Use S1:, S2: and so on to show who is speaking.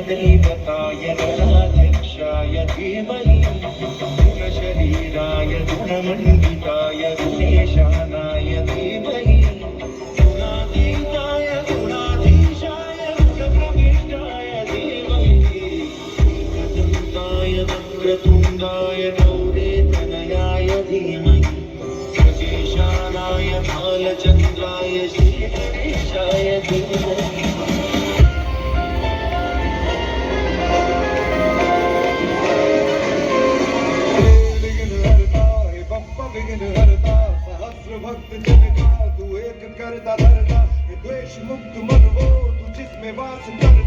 S1: देवताय गणाध्यक्षाय धीमहि गुणशरीराय गुणमण्डिताय गुणेशानाय धीमहि गुणातीताय गुणाधीशाय गुणप्रविष्टाय धीमहि एकदन्ताय वक्रतुण्डाय गौरीतनयाय धीमहि गजेशानाय बालचन्द्राय श्रीगणेशाय धीमहि
S2: भक्त जनता तू एक करता धरता द्वेष मुक्त मन हो तू जिसमें वास करता